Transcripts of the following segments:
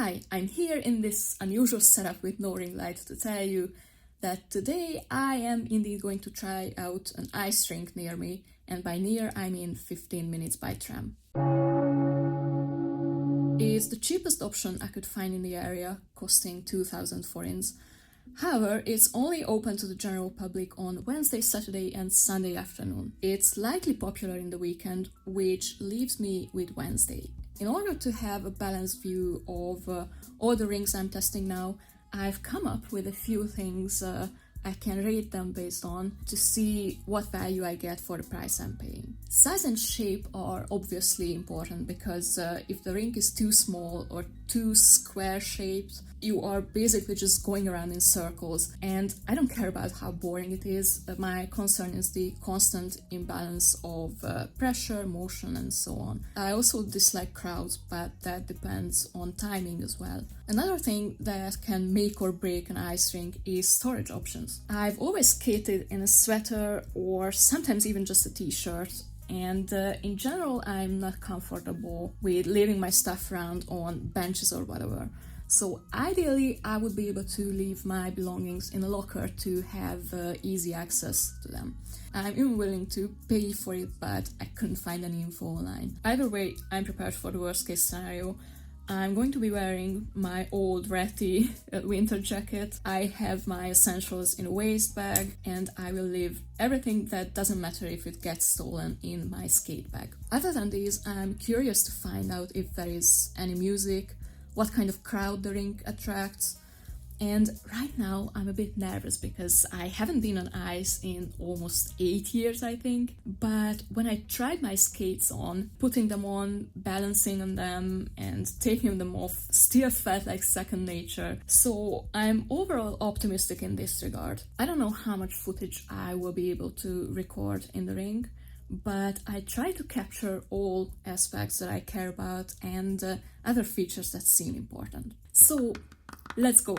Hi, I'm here in this unusual setup with no ring light to tell you that today I am indeed going to try out an ice rink near me, and by near I mean 15 minutes by tram. It's the cheapest option I could find in the area, costing 2,000 forints. However, it's only open to the general public on Wednesday, Saturday and Sunday afternoon. It's likely popular in the weekend, which leaves me with Wednesday. In order to have a balanced view of all the rinks I'm testing now, I've come up with a few things I can rate them based on to see what value I get for the price I'm paying. Size and shape are obviously important because if the rink is too small or too square shaped, you are basically just going around in circles, and I don't care about how boring it is. My concern is the constant imbalance of pressure, motion and so on. I also dislike crowds, but that depends on timing as well. Another thing that can make or break an ice rink is storage options. I've always skated in a sweater or sometimes even just a t-shirt, and in general I'm not comfortable with leaving my stuff around on benches or whatever. So ideally I would be able to leave my belongings in a locker to have easy access to them. I'm even willing to pay for it, but I couldn't find any info online. Either way, I'm prepared for the worst case scenario. I'm going to be wearing my old ratty winter jacket. I have my essentials in a waist bag, and I will leave everything that doesn't matter if it gets stolen in my skate bag. Other than these, I'm curious to find out if there is any music, what kind of crowd the rink attracts, and right now I'm a bit nervous because I haven't been on ice in almost 8 years, I think, but when I tried my skates on, putting them on, balancing on them and taking them off still felt like second nature, so I'm overall optimistic in this regard. I don't know how much footage I will be able to record in the rink, but I try to capture all aspects that I care about and other features that seem important. So, let's go!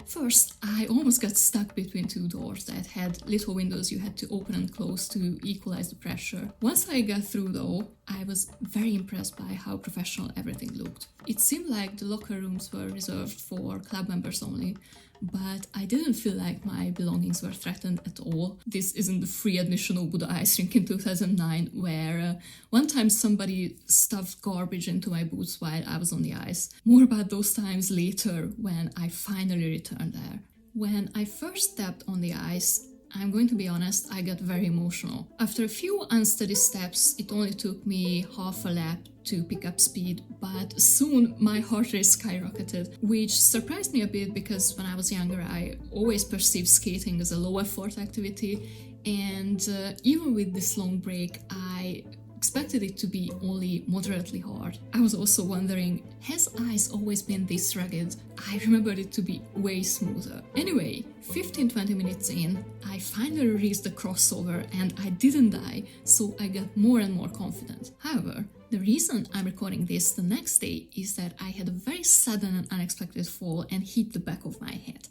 First, I almost got stuck between two doors that had little windows you had to open and close to equalize the pressure. Once I got through though, I was very impressed by how professional everything looked. It seemed like the locker rooms were reserved for club members only, but I didn't feel like my belongings were threatened at all. This isn't the free admission Obuda ice rink in 2009, where one time somebody stuffed garbage into my boots while I was on the ice. More about those times later when I finally returned there. When I first stepped on the ice, I'm going to be honest, I got very emotional. After a few unsteady steps, it only took me half a lap to pick up speed, but soon my heart rate skyrocketed, which surprised me a bit because when I was younger I always perceived skating as a low effort activity, and even with this long break I expected it to be only moderately hard. I was also wondering, has ice always been this rugged? I remembered it to be way smoother. Anyway, 15-20 minutes in, I finally reached the crossover and I didn't die, so I got more and more confident. However, the reason I'm recording this the next day is that I had a very sudden and unexpected fall and hit the back of my head.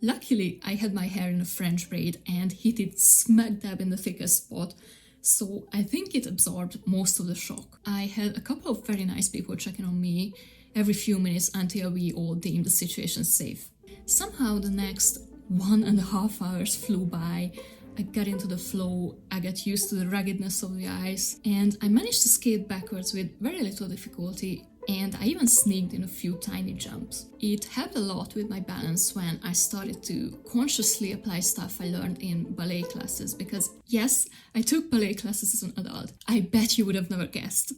Luckily, I had my hair in a French braid and hit it smack dab in the thickest spot, so I think it absorbed most of the shock. I had a couple of very nice people checking on me every few minutes until we all deemed the situation safe. Somehow the next 1.5 hours flew by. I got into the flow, I got used to the ruggedness of the ice, and I managed to skate backwards with very little difficulty, and I even sneaked in a few tiny jumps. It helped a lot with my balance when I started to consciously apply stuff I learned in ballet classes, because yes, I took ballet classes as an adult. I bet you would have never guessed.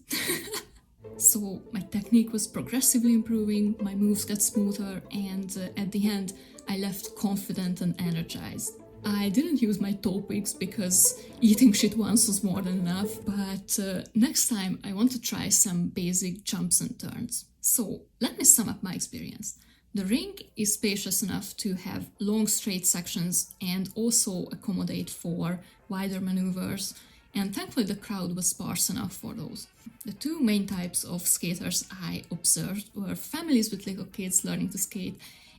So my technique was progressively improving, my moves got smoother, and at the end I left confident and energized. I didn't use my toe picks because eating shit once was more than enough, but next time I want to try some basic jumps and turns. So let me sum up my experience. The rink is spacious enough to have long straight sections and also accommodate for wider maneuvers, and thankfully the crowd was sparse enough for those. The two main types of skaters I observed were families with little kids learning to skate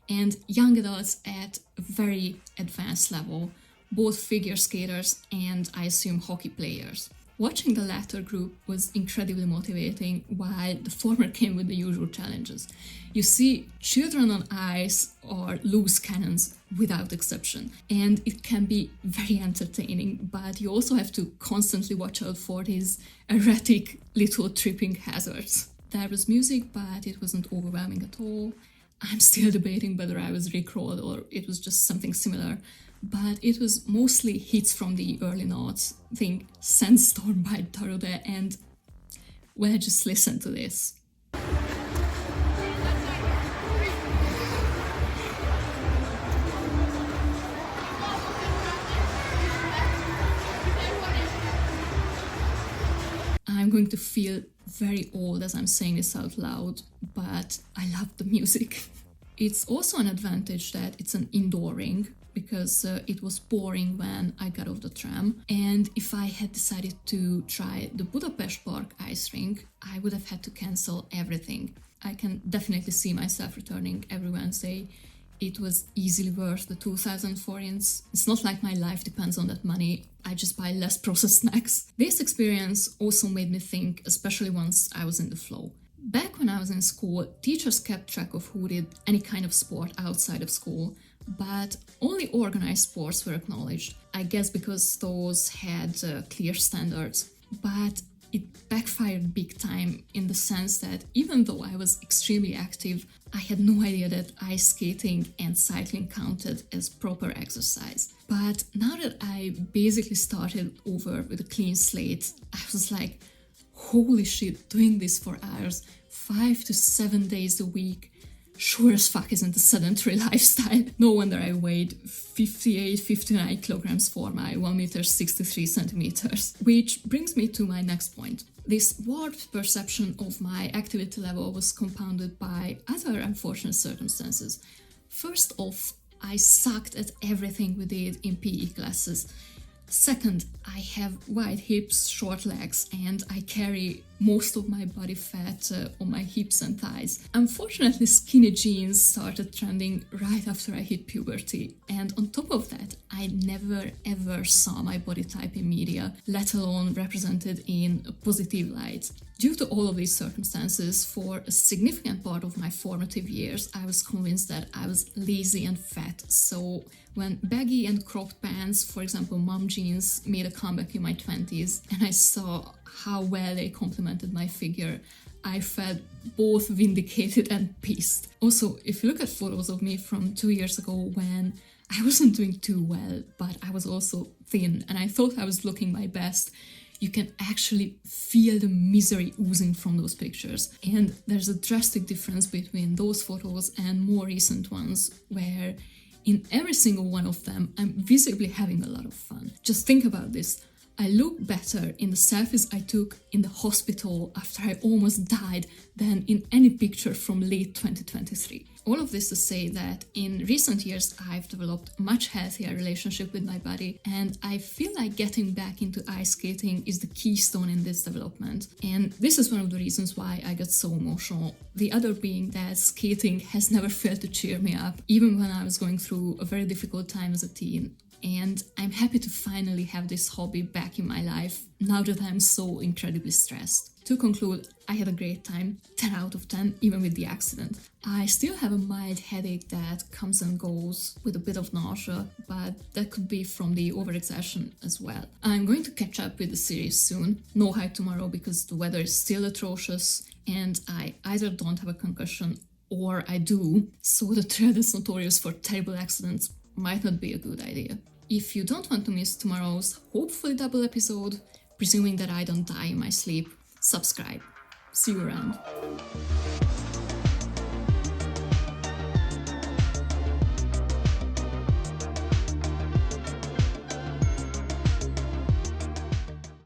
and young adults at a very advanced level, both figure skaters and, I assume, hockey players. Watching the latter group was incredibly motivating, while the former came with the usual challenges. You see, children on ice are loose cannons without exception, and it can be very entertaining, but you also have to constantly watch out for these erratic little tripping hazards. There was music, but it wasn't overwhelming at all. I'm still debating whether I was rickrolled or it was just something similar, but it was mostly hits from the early noughts. Think Sandstorm by Darude, and well, just listen to this. I'm going to feel very old as I'm saying this out loud, but I love the music. It's also an advantage that it's an indoor rink, because it was pouring when I got off the tram, and if I had decided to try the Budapest Park ice rink, I would have had to cancel everything. I can definitely see myself returning every Wednesday. It was easily worth the 2,000 forints. It's not like my life depends on that money, I just buy less processed snacks. This experience also made me think, especially once I was in the flow. Back when I was in school, teachers kept track of who did any kind of sport outside of school, but only organized sports were acknowledged, I guess because those had clear standards. But it backfired big time in the sense that even though I was extremely active, I had no idea that ice skating and cycling counted as proper exercise. But now that I basically started over with a clean slate, I was like, holy shit, doing this for hours, 5 to 7 days a week, sure as fuck isn't a sedentary lifestyle. No wonder I weighed 59 kilograms for my 1 meter 63 centimeters. Which brings me to my next point. This warped perception of my activity level was compounded by other unfortunate circumstances. First off, I sucked at everything we did in PE classes. Second, I have wide hips, short legs, and I carry most of my body fat on my hips and thighs. Unfortunately, skinny jeans started trending right after I hit puberty. And on top of that, I never ever saw my body type in media, let alone represented in a positive light. Due to all of these circumstances, for a significant part of my formative years, I was convinced that I was lazy and fat. So when baggy and cropped pants, for example mom jeans, made a comeback in my 20s, and I saw how well they complemented my figure, I felt both vindicated and pissed. Also, if you look at photos of me from 2 years ago when I wasn't doing too well, but I was also thin and I thought I was looking my best, you can actually feel the misery oozing from those pictures. And there's a drastic difference between those photos and more recent ones, where in every single one of them, I'm visibly having a lot of fun. Just think about this. I look better in the selfies I took in the hospital after I almost died than in any picture from late 2023. All of this to say that in recent years I've developed a much healthier relationship with my body, and I feel like getting back into ice skating is the keystone in this development. And this is one of the reasons why I got so emotional. The other being that skating has never failed to cheer me up, even when I was going through a very difficult time as a teen. And I'm happy to finally have this hobby back in my life, now that I'm so incredibly stressed. To conclude, I had a great time, 10 out of 10, even with the accident. I still have a mild headache that comes and goes with a bit of nausea, but that could be from the overexertion as well. I'm going to catch up with the series soon. No hike tomorrow because the weather is still atrocious, and I either don't have a concussion or I do, so the trail is notorious for terrible accidents might not be a good idea. If you don't want to miss tomorrow's hopefully double episode, presuming that I don't die in my sleep, subscribe. See you around.